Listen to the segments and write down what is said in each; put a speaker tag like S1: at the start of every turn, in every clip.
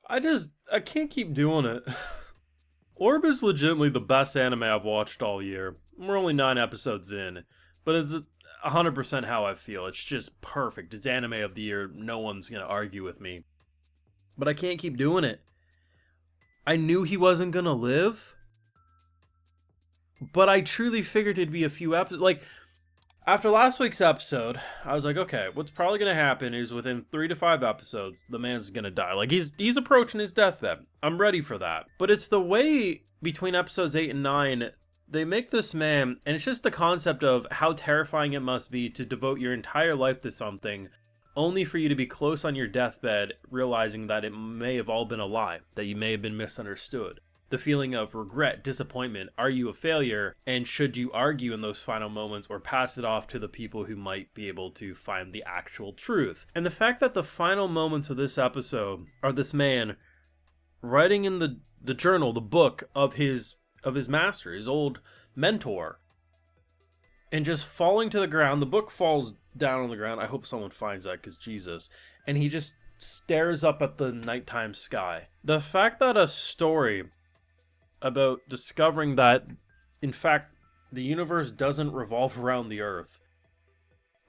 S1: I can't keep doing it. Orb is legitimately the best anime I've watched all year. We're only 9 episodes in, but it's 100% how I feel. It's just perfect. It's anime of the year. No one's gonna argue with me. But I can't keep doing it. I knew he wasn't gonna live, but I truly figured it'd be a few episodes. Like, after last week's episode, I was like, okay, what's probably gonna happen is within 3 to 5 episodes, the man's gonna die. Like he's approaching his deathbed. I'm ready for that. But it's the way between episodes 8 and 9 they make this man, and it's just the concept of how terrifying it must be to devote your entire life to something, only for you to be close on your deathbed, realizing that it may have all been a lie, that you may have been misunderstood. The feeling of regret, disappointment, are you a failure, and should you argue in those final moments or pass it off to the people who might be able to find the actual truth. And the fact that the final moments of this episode are this man writing in the journal, the book of his master, his old mentor, and just falling to the ground. The book falls down on the ground. I hope someone finds that, because Jesus. And he just stares up at the nighttime sky. The fact that a story about discovering that, in fact, the universe doesn't revolve around the Earth.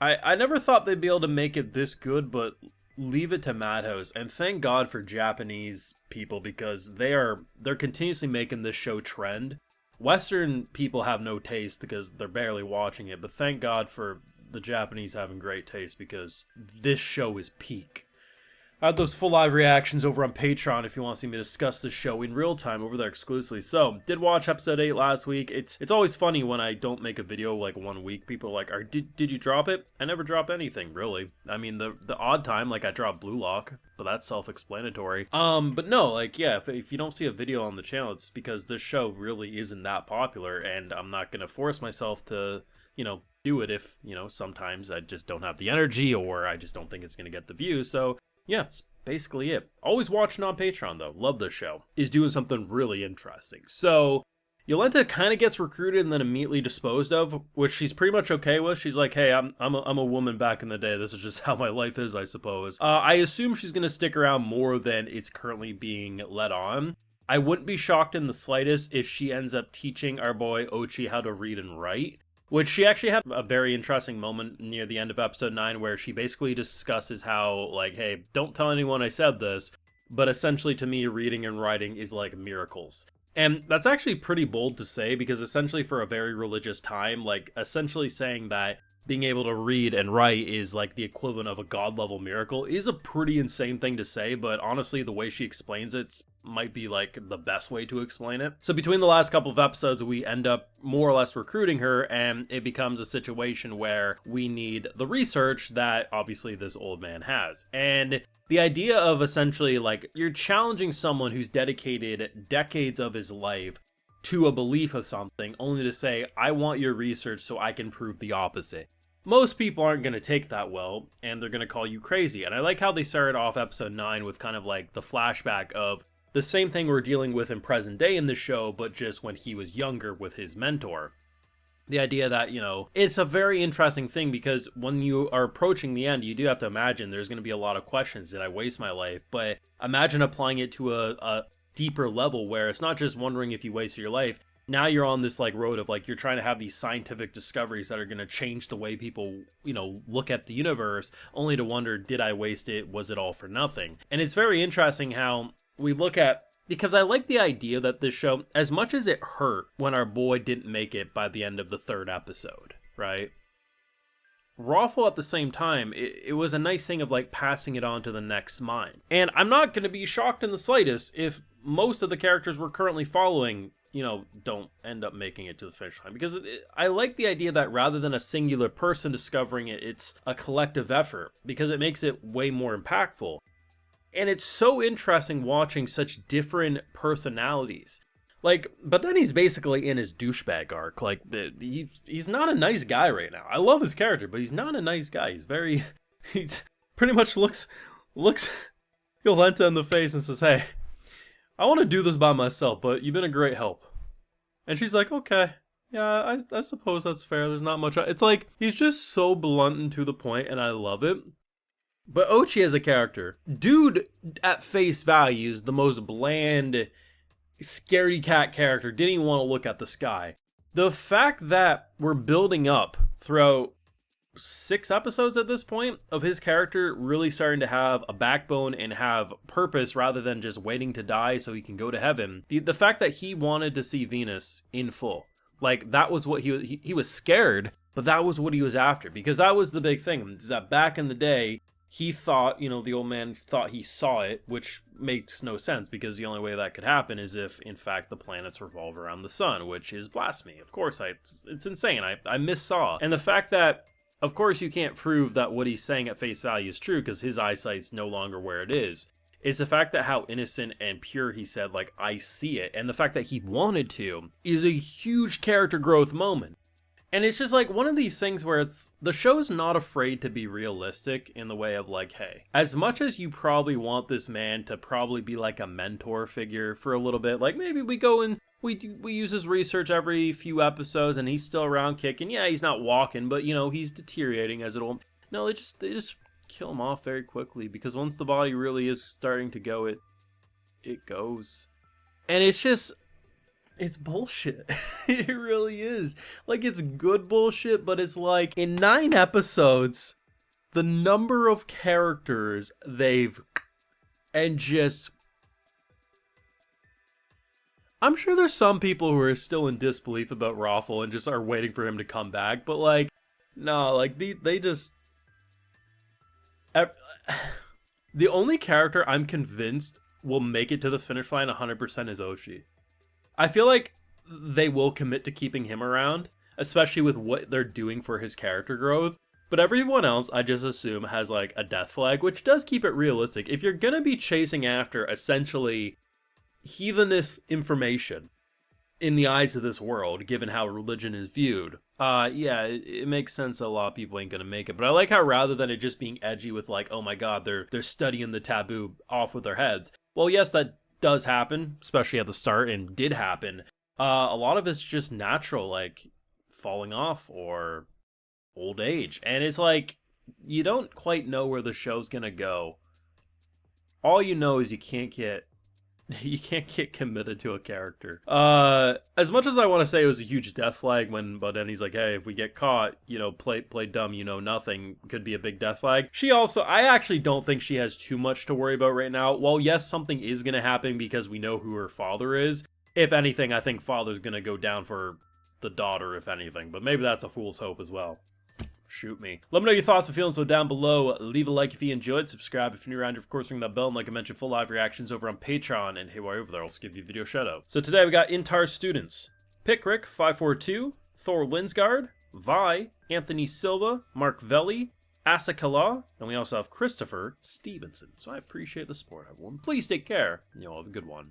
S1: I never thought they'd be able to make it this good, but leave it to Madhouse. And thank God for Japanese people, because they're continuously making this show trend. Western people have no taste because they're barely watching it, but thank God for the Japanese having great taste, because this show is peak. I have those full live reactions over on Patreon if you want to see me discuss the show in real time over there exclusively. So, did watch episode 8 last week. It's always funny when I don't make a video like 1 week. People are like, did you drop it? I never drop anything, really. I mean, the odd time, like I dropped Blue Lock, but that's self-explanatory. But no, like, yeah, if you don't see a video on the channel, it's because this show really isn't that popular, and I'm not going to force myself to, do it if, sometimes I just don't have the energy, or I just don't think it's going to get the views. So, yeah, that's basically it. Always watching on Patreon, though. Love this show. Is doing something really interesting. So, Yolenta kind of gets recruited and then immediately disposed of, which she's pretty much okay with. She's like, hey, I'm a woman back in the day. This is just how my life is, I suppose. I assume she's going to stick around more than it's currently being led on. I wouldn't be shocked in the slightest if she ends up teaching our boy Ochi how to read and write. Which she actually had a very interesting moment near the end of episode 9 where she basically discusses how, like, hey, don't tell anyone I said this, but essentially to me, reading and writing is like miracles. And that's actually pretty bold to say, because essentially for a very religious time, like, essentially saying that being able to read and write is like the equivalent of a god-level miracle is a pretty insane thing to say, but honestly, the way she explains it might be like the best way to explain it. So between the last couple of episodes, we end up more or less recruiting her, and it becomes a situation where we need the research that obviously this old man has. And the idea of essentially like you're challenging someone who's dedicated decades of his life to a belief of something, only to say, I want your research so I can prove the opposite. Most people aren't going to take that well, and they're going to call you crazy. And I like how they started off episode 9 with kind of like the flashback of the same thing we're dealing with in present day in the show, but just when he was younger with his mentor. The idea that, it's a very interesting thing, because when you are approaching the end, you do have to imagine there's going to be a lot of questions. Did I waste my life? But imagine applying it to a deeper level where it's not just wondering if you wasted your life. Now you're on this like road of like you're trying to have these scientific discoveries that are going to change the way people, look at the universe, only to wonder, did I waste it? Was it all for nothing? And it's very interesting how we look at, because I like the idea that this show, as much as it hurt when our boy didn't make it by the end of the 3rd episode, right? Rawful at the same time, it was a nice thing of like passing it on to the next mind. And I'm not going to be shocked in the slightest if most of the characters we're currently following, don't end up making it to the finish line. Because I like the idea that rather than a singular person discovering it, it's a collective effort, because it makes it way more impactful. And it's so interesting watching such different personalities. Like, but then he's basically in his douchebag arc. Like, he's not a nice guy right now. I love his character, but he's not a nice guy. He's pretty much looks Yolenta in the face and says, hey, I want to do this by myself, but you've been a great help. And she's like, okay, yeah, I suppose that's fair. There's not much. It's like, he's just so blunt and to the point, and I love it. But Ochi as a character, dude, at face value is the most bland, scaredy cat character. Didn't even want to look at the sky. The fact that we're building up throughout 6 episodes at this point of his character really starting to have a backbone and have purpose rather than just waiting to die so he can go to heaven. The fact that he wanted to see Venus in full, like that was what he was scared, but that was what he was after, because that was the big thing, is that back in the day he thought, the old man thought he saw it, which makes no sense because the only way that could happen is if, in fact, the planets revolve around the sun, which is blasphemy. Of course, it's insane. I missaw. And the fact that, of course, you can't prove that what he's saying at face value is true because his eyesight's no longer where it is. It's the fact that how innocent and pure he said, like, I see it. And the fact that he wanted to is a huge character growth moment. And it's just like one of these things where the show's not afraid to be realistic in the way of like, hey, as much as you probably want this man to probably be like a mentor figure for a little bit, like maybe we go and we use his research every few episodes and he's still around kicking. Yeah, he's not walking, but he's deteriorating as it'll. No, they just kill him off very quickly because once the body really is starting to go, it goes. And it's bullshit. It really is. Like, it's good bullshit, but it's like, in 9 episodes, the number of characters and just... I'm sure there's some people who are still in disbelief about Raffle and just are waiting for him to come back, but like, no, like, they just... The only character I'm convinced will make it to the finish line 100% is Ochi. I feel like they will commit to keeping him around, especially with what they're doing for his character growth. But everyone else, I just assume, has like a death flag, which does keep it realistic. If you're gonna be chasing after essentially heathenist information in the eyes of this world, given how religion is viewed, yeah, it makes sense that a lot of people ain't gonna make it. But I like how rather than it just being edgy with like, oh my god, they're studying the taboo off with their heads. Well, yes, that does happen, especially at the start, and did happen. A lot of it's just natural, like falling off or old age. And it's like, you don't quite know where the show's gonna go. All you know is you can't get committed to a character. As much as I want to say it was a huge death flag but then he's like, hey, if we get caught, play dumb, nothing, could be a big death flag. I actually don't think she has too much to worry about right now. Well, yes, something is going to happen because we know who her father is. If anything, I think father's going to go down for the daughter, if anything, but maybe that's a fool's hope as well. Shoot me. Let me know your thoughts and feelings down below. Leave a like if you enjoyed. Subscribe if you're new around here. Of course, ring that bell. And like I mentioned, full live reactions over on Patreon. And hey, while you're over there, I'll just give you a video shout out. So today we got Intar students. Pickrick 542, Thor Linsgard, Vi, Anthony Silva, Mark Velli, Asakala, and we also have Christopher Stevenson. So I appreciate the support, everyone. Please take care, and you'll have a good one.